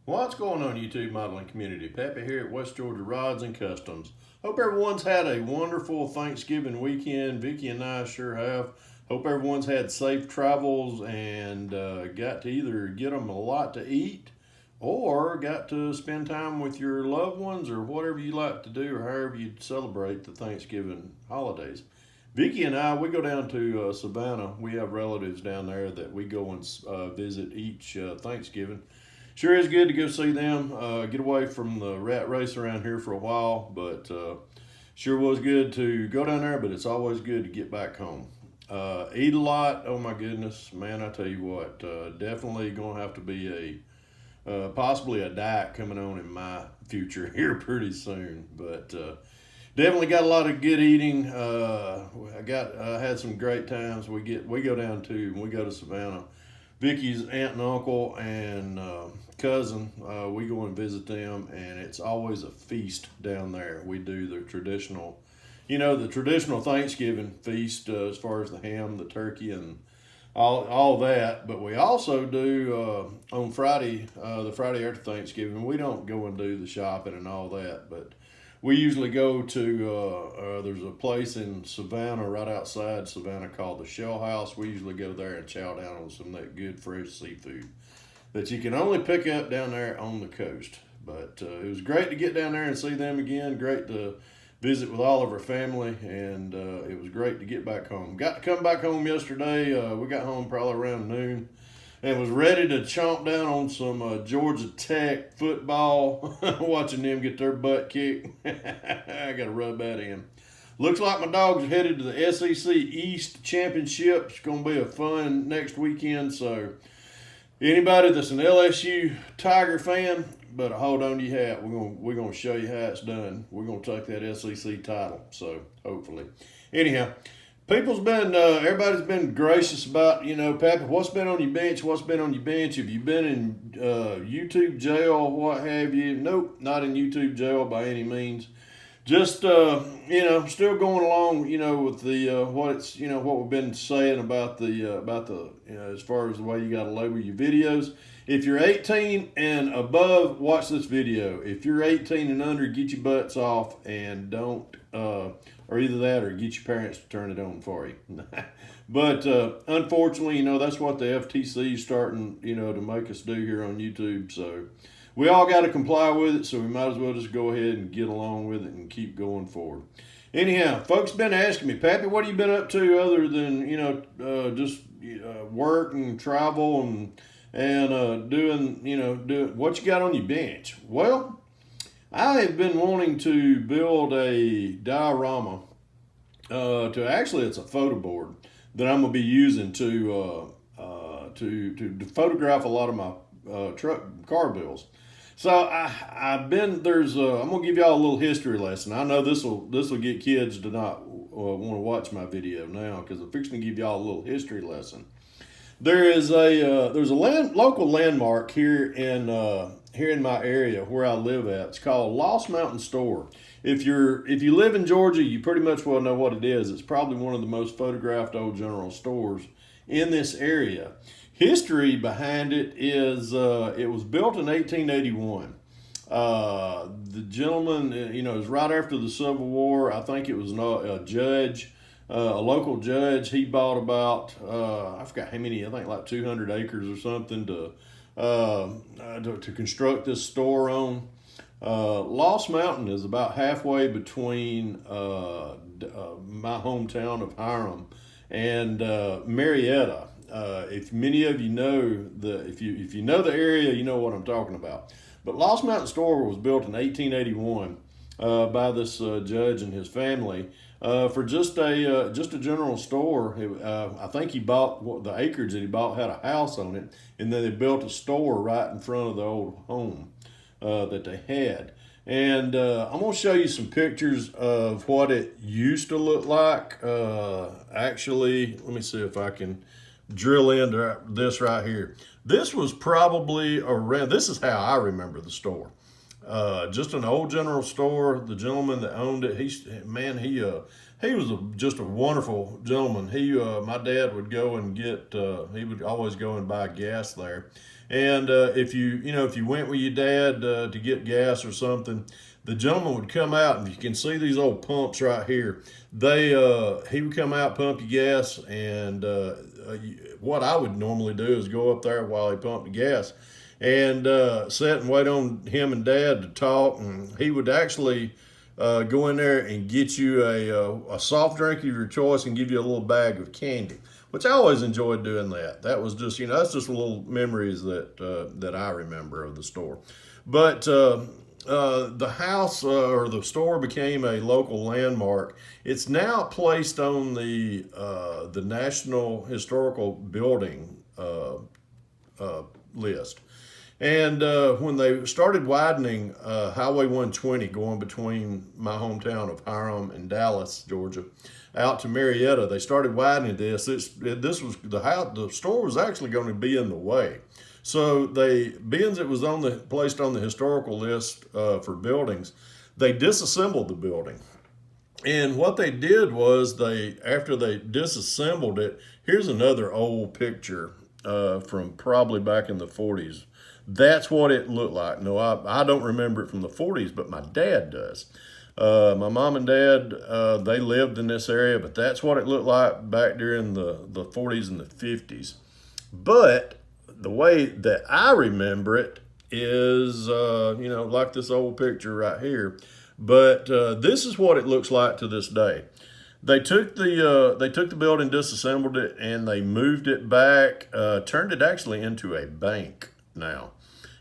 What's going on, YouTube modeling community? Pappy here at West Georgia Rods and Customs. Hope everyone's had a wonderful Thanksgiving weekend. Vicky and I sure have. Hope everyone's had safe travels and got to either get them a lot to eat or got to spend time with your loved ones or whatever you like to do or however you celebrate the Thanksgiving holidays. Vicky and I, we go down to Savannah. We have relatives down there that we go and visit each Thanksgiving. Sure is good to go see them, get away from the rat race around here for a while, but sure was good to go down there, but it's always good to get back home. Eat a lot, oh my goodness, man, I tell you what, definitely going to have to be possibly a diet coming on in my future here pretty soon, but definitely got a lot of good eating. I had some great times. We go to Savannah. Vicky's aunt and uncle and cousin, we go and visit them, and it's always a feast down there. We do the traditional Thanksgiving feast as far as the ham, the turkey, and all that. But we also do on Friday, the Friday after Thanksgiving. We don't go and do the shopping and all that, but we usually go to, there's a place in Savannah, right outside Savannah, called the Shell House. We usually go there and chow down on some of that good fresh seafood that you can only pick up down there on the coast. But it was great to get down there and see them again. Great to visit with all of our family, and it was great to get back home. Got to come back home yesterday. We got home probably around noon and was ready to chomp down on some Georgia Tech football, watching them get their butt kicked. I got to rub that in. Looks like my dogs are headed to the SEC East Championship. It's going to be a fun next weekend, so anybody that's an LSU Tiger fan, but hold on to your hat. We're gonna show you how it's done. We're gonna take that SEC title, so hopefully. Anyhow, everybody's been gracious about, Pappy, what's been on your bench? What's been on your bench? Have you been in YouTube jail, what have you? Nope, not in YouTube jail by any means. Just, still going along, with the, what we've been saying about the, as far as the way you got to label your videos. If you're 18 and above, watch this video. If you're 18 and under, get your butts off and don't, or either that or get your parents to turn it on for you. But unfortunately, that's what the FTC is starting, to make us do here on YouTube. So we all got to comply with it. So we might as well just go ahead and get along with it and keep going forward. Anyhow, folks been asking me, Pappy, what have you been up to other than, just work and travel and doing what you got on your bench? Well, I have been wanting to build a diorama. It's a photo board that I'm gonna be using to photograph a lot of my car bills. So I'm gonna give y'all a little history lesson. I know this will get kids to not want to watch my video now because I'm fixing to give y'all a little history lesson. There's a local landmark here in my area where I live at. It's called Lost Mountain Store. If you live in Georgia, you pretty much well know what it is. It's probably one of the most photographed old general stores in this area. History behind it is it was built in 1881. The gentleman, it was right after the Civil War. I think it was a judge. A local judge, he bought about, I forgot how many, I think like 200 acres or something to construct this store on. Lost Mountain is about halfway between my hometown of Hiram and Marietta. If many of you know if you know the area, you know what I'm talking about. But Lost Mountain Store was built in 1881 by this judge and his family. For just a general store. I think he bought the acreage that he bought had a house on it, and then they built a store right in front of the old home that they had. And I'm gonna show you some pictures of what it used to look like. Actually, let me see if I can drill into this right here. This was probably around. This is how I remember the store. just an old general store. The gentleman that owned it, he was just a wonderful gentleman. My dad would go and get, he would always go and buy gas there. And if you went with your dad to get gas or something, the gentleman would come out, and you can see these old pumps right here. He would come out, pump your gas, and what I would normally do is go up there while he pumped the gas and sit and wait on him and Dad to talk. And he would actually go in there and get you a soft drink of your choice and give you a little bag of candy, which I always enjoyed doing that. That was just, that's just little memories that I remember of the store. But the house or the store became a local landmark. It's now placed on the National Historical Building list. And when they started widening Highway 120 going between my hometown of Hiram and Dallas, Georgia, out to Marietta, they started widening this. This was the store was actually going to be in the way. So being it was placed on the historical list for buildings, they disassembled the building. And what they did was after they disassembled it, here's another old picture from probably back in the 40s. That's what it looked like. No, I don't remember it from the 40s, but my dad does. My mom and dad, they lived in this area, but that's what it looked like back during the 40s and the 50s. But the way that I remember it is, like this old picture right here. But this is what it looks like to this day. They took the building, disassembled it, and they moved it back, turned it actually into a bank now.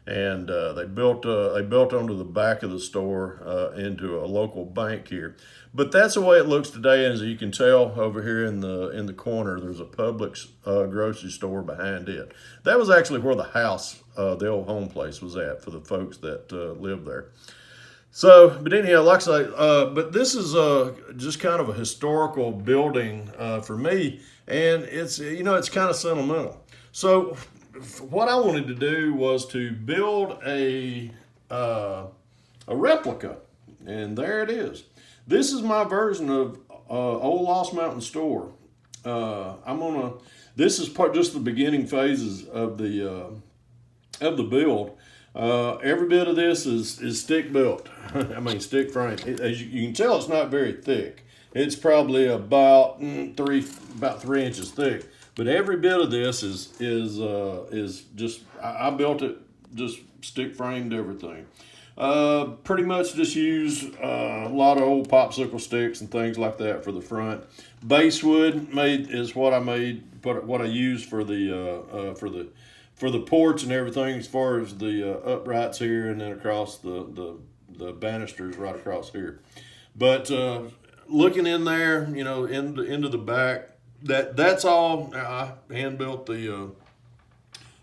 And they built onto the back of the store into a local bank here. But that's the way it looks today. And as you can tell over here in the corner, there's a Publix grocery store behind it. That was actually where the house, the old home place, was at for the folks that lived there. So, but anyhow, like I say, but this is just kind of a historical building for me, and it's kind of sentimental. So, what I wanted to do was to build a replica, and there it is. This is my version of Old Lost Mountain Store. This is just the beginning phases of the build. Every bit of this is stick built. I mean, stick frame. As you can tell, it's not very thick. It's probably about 3 inches thick. But every bit of this is just, I built it just stick framed everything. Pretty much just use a lot of old popsicle sticks and things like that for the front. Basswood is what I made, what I used for the porch and everything, as far as the uprights here and then across the banisters right across here. But looking in there, into the back, that's all I hand built the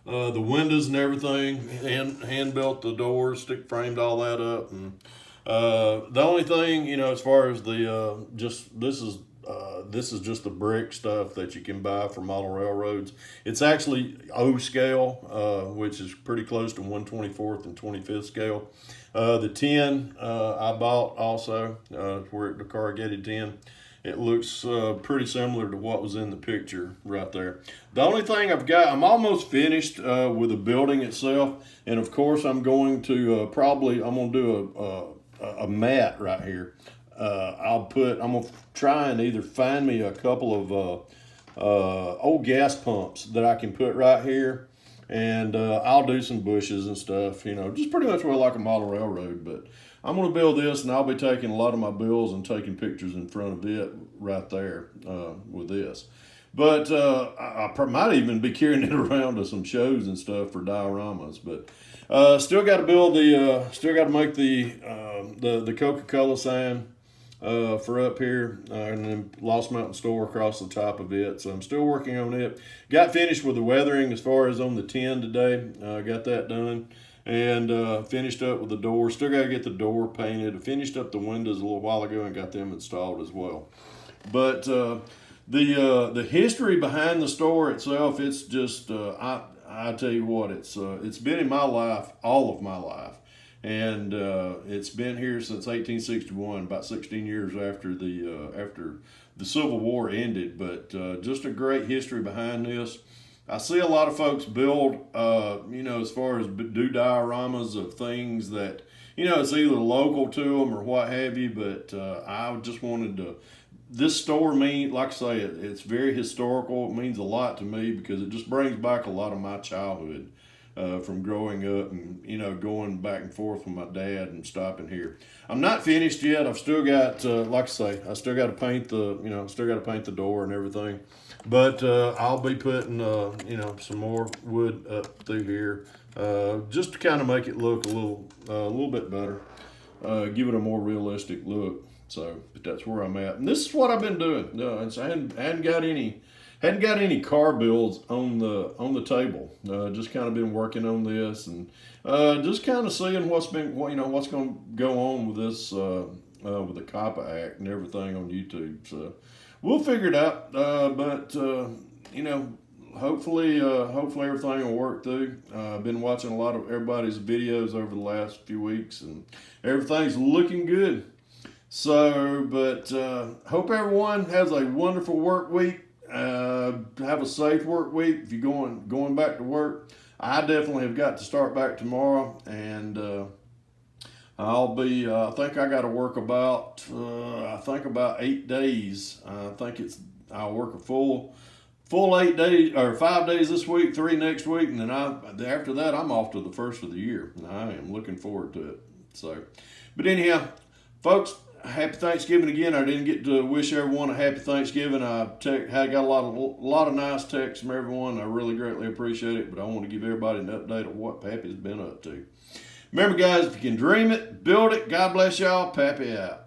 windows and everything, hand built the doors, stick framed all that up. And the only thing, as far as this is just the brick stuff that you can buy from model railroads. It's actually O scale, which is pretty close to 1/24 and 25th scale. The tin I bought also, the corrugated tin. It looks pretty similar to what was in the picture right there. The only thing I'm almost finished with the building itself, and of course I'm going to do a mat right here. I'm gonna try and either find me a couple of old gas pumps that I can put right here, and I'll do some bushes and stuff, just pretty much like a model railroad. But I'm gonna build this, and I'll be taking a lot of my bills and taking pictures in front of it right there with this. But I might even be carrying it around to some shows and stuff for dioramas. But still got to make the Coca-Cola sign for up here, and then Lost Mountain Store across the top of it. So I'm still working on it. Got finished with the weathering as far as on the tin today. Got that done, and finished up with the door. Still got to get the door painted. Finished up the windows a little while ago and got them installed as well. But the history behind the store itself, it's just I tell you what, it's been in my life all of my life. and it's been here since 1861, about 16 years after the Civil War ended. But just a great history behind this. I see a lot of folks build, as far as do dioramas of things that, it's either local to them or what have you. But I just wanted to. This store like I say, it's very historical. It means a lot to me because it just brings back a lot of my childhood from growing up and, going back and forth with my dad and stopping here. I'm not finished yet. I've still got, like I say, I still got to paint the door and everything. But I'll be putting, some more wood up through here just to kind of make it look a little bit better, give it a more realistic look. So, but that's where I'm at, and this is what I've been doing. And so I hadn't got any car builds on the table. Just kind of been working on this and just kind of seeing what's going to go on with this with the COPPA Act and everything on YouTube. So we'll figure it out. But hopefully everything will work through. I've been watching a lot of everybody's videos over the last few weeks, and everything's looking good. So, but hope everyone has a wonderful work week. Have a safe work week if you're going back to work. I definitely have got to start back tomorrow, and I'll be. I think I got to work about 8 days. I'll work a full 8 days or 5 days this week, 3 next week, and then after that I'm off to the first of the year. And I am looking forward to it. So, but anyhow, folks. Happy Thanksgiving again. I didn't get to wish everyone a happy Thanksgiving. I got a lot of nice texts from everyone. I really greatly appreciate it, but I want to give everybody an update of what Pappy's been up to. Remember, guys, if you can dream it, build it. God bless y'all. Pappy out.